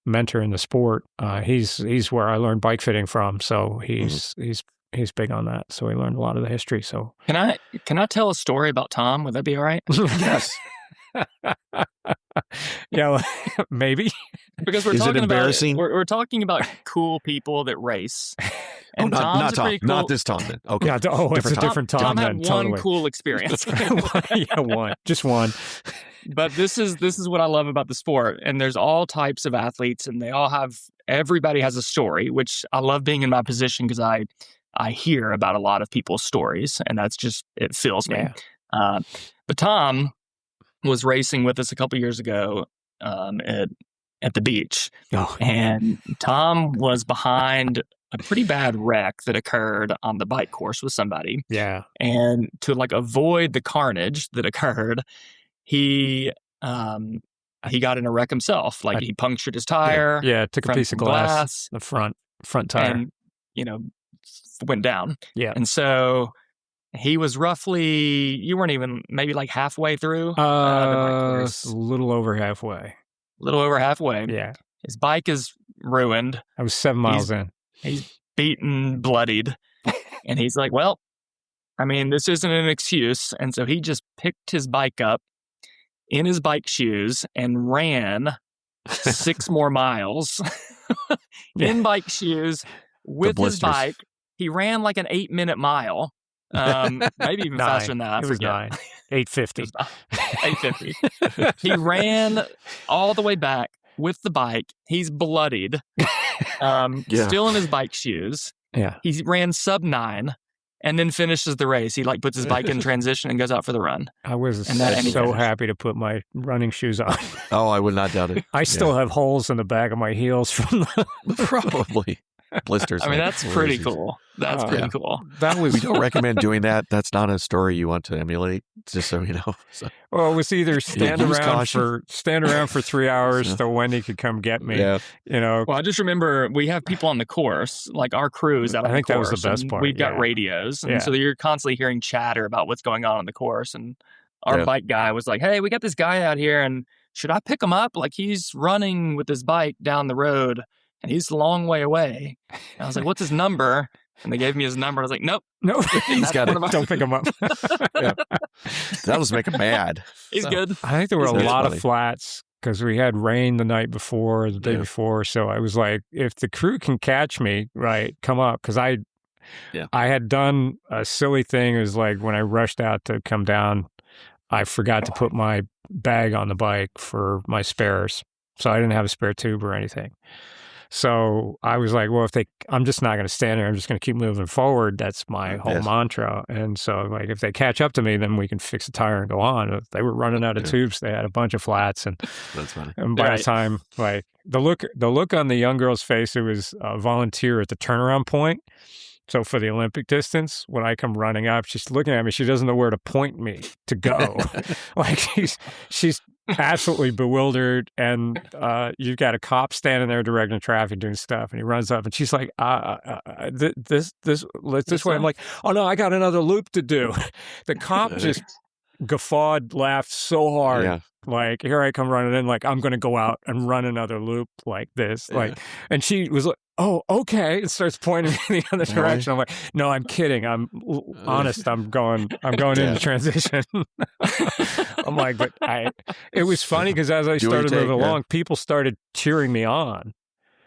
mentor in the sport. He's where I learned bike fitting from. So he's big on that. So he learned a lot of the history. So can I tell a story about Tom? Would that be all right? Yes. Yeah, maybe. Because we're talking about cool people that race. And not Tom. Cool, not this Tom then. Okay. Yeah, it's a different Tom. Tom then, had one cool experience. One. Just one. But this is what I love about the sport. And there's all types of athletes, and everybody has a story, which I love being in my position because I hear about a lot of people's stories, and that's just, it fills me. Yeah. But Tom was racing with us a couple years ago at the beach. Oh. And Tom was behind a pretty bad wreck that occurred on the bike course with somebody. Yeah. And to avoid the carnage that occurred, he got in a wreck himself. He punctured his tire. Yeah, took a piece of glass, the front tire. And, went down. Yeah. And so he was roughly, you weren't even, maybe halfway through? A little over halfway. Yeah. His bike is ruined. I was 7 miles in. He's beaten, bloodied. And he's like, well, this isn't an excuse. And so he just picked his bike up in his bike shoes and ran 6 more miles in bike shoes with his bike. He ran like an 8-minute mile, maybe even faster than that. It was 9. 8:50. 8:50. He ran all the way back with the bike. He's bloodied, still in his bike shoes. Yeah. He ran sub 9 and then finishes the race. He like puts his bike in transition and goes out for the run. I was so happy to put my running shoes on. Oh, I would not doubt it. I still have holes in the back of my heels from the probably blisters. I mean, that's pretty cool. That's pretty cool. We don't recommend doing that. That's not a story you want to emulate, just so you know. So. Well, it was either stand around for 3 hours so Wendy could come get me. Yeah. You know. Well, I just remember we have people on the course, like our crews out on the course. I think that was the best part. We've got radios, and so you're constantly hearing chatter about what's going on the course. And our bike guy was like, "Hey, we got this guy out here, and should I pick him up? Like he's running with his bike down the road." And he's a long way away. And I was like, what's his number? And they gave me his number. I was like, nope. He's got it. Don't pick him up. That'll just make him mad. He's good. I think there were a lot of flats because we had rain the night before, the day before. So I was like, if the crew can catch me, come up. Because I had done a silly thing. It was like when I rushed out to come down, I forgot to put my bag on the bike for my spares. So I didn't have a spare tube or anything. So I was like, well, I'm just not going to stand there. I'm just going to keep moving forward. That's my whole mantra. And so like, if they catch up to me, then we can fix the tire and go on. If they were running out of tubes, they had a bunch of flats. And that's funny. And by the time, like the look on the young girl's face, it was a volunteer at the turnaround point. So for the Olympic distance, when I come running up, she's looking at me. She doesn't know where to point me to go. Like she's absolutely bewildered. And you've got a cop standing there directing traffic, doing stuff, and he runs up, and she's like, "This way." I'm like, "Oh no, I got another loop to do." The cop just guffawed, laughed so hard. Yeah. Like, here I come running in, like, I'm going to go out and run another loop like this. Like, and she was like, "Oh, okay." And starts pointing in the other direction. I'm like, "No, I'm kidding. I'm honest. I'm going into transition." I'm like, but it was funny because as I started moving along, people started cheering me on.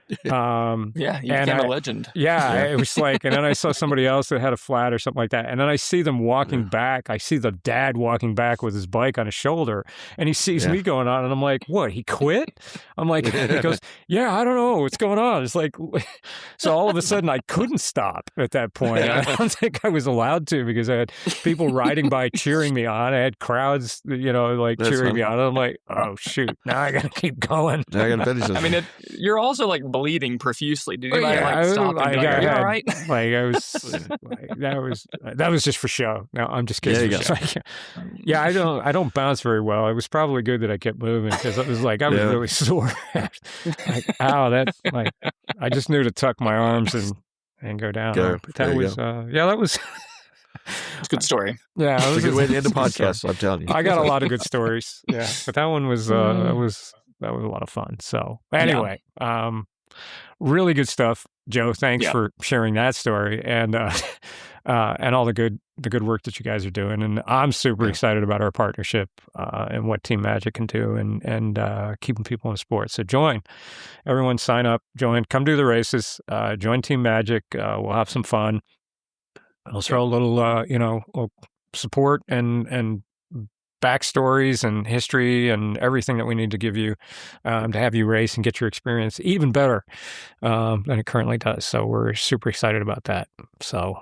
You became a legend. It was like, and then I saw somebody else that had a flat or something like that, and then I see them walking back. I see the dad walking back with his bike on his shoulder, and he sees me going on, and I'm like, "What? He quit?" I'm like, he goes, "Yeah, I don't know what's going on." It's like, so all of a sudden I couldn't stop at that point. I don't think I was allowed to because I had people riding by cheering me on. I had crowds, cheering me on. And I'm like, "Oh shoot, now I got to keep going. Now I got to finish this." I mean, you're also like bleeding profusely. Did anybody stop and be like, "Are you all right?" Like I was, that was just for show. No, I'm just kidding. I don't bounce very well. It was probably good that I kept moving because it was like I was really sore. Like, I just knew to tuck my arms and go down. But that was that was. It's a good story. Yeah, it was a good way to end the podcast. I'm telling you, I got a lot of good stories. Yeah, but that one was that was a lot of fun. So anyway, really good stuff, Joe. Thanks for sharing that story and all the good work that you guys are doing. And I'm super excited about our partnership and what Team Magic can do and keeping people in sports. So everyone sign up, come do the races, join Team Magic. We'll have some fun. I'll throw a little, support and backstories and history and everything that we need to give you to have you race and get your experience even better than it currently does. So we're super excited about that. So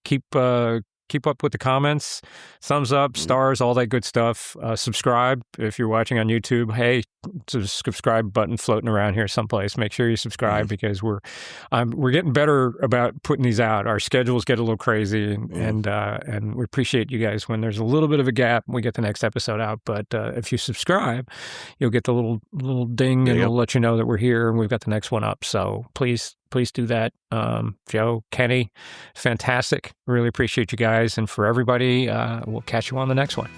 keep up with the comments, thumbs up, stars, all that good stuff. Subscribe if you're watching on YouTube. Hey, there's a subscribe button floating around here someplace. Make sure you subscribe because we're getting better about putting these out. Our schedules get a little crazy, and we appreciate you guys when there's a little bit of a gap. We get the next episode out, but if you subscribe, you'll get the little ding, and it'll let you know that we're here and we've got the next one up. So please do that. Joe, Kenny, fantastic. Really appreciate you guys. And for everybody, we'll catch you on the next one.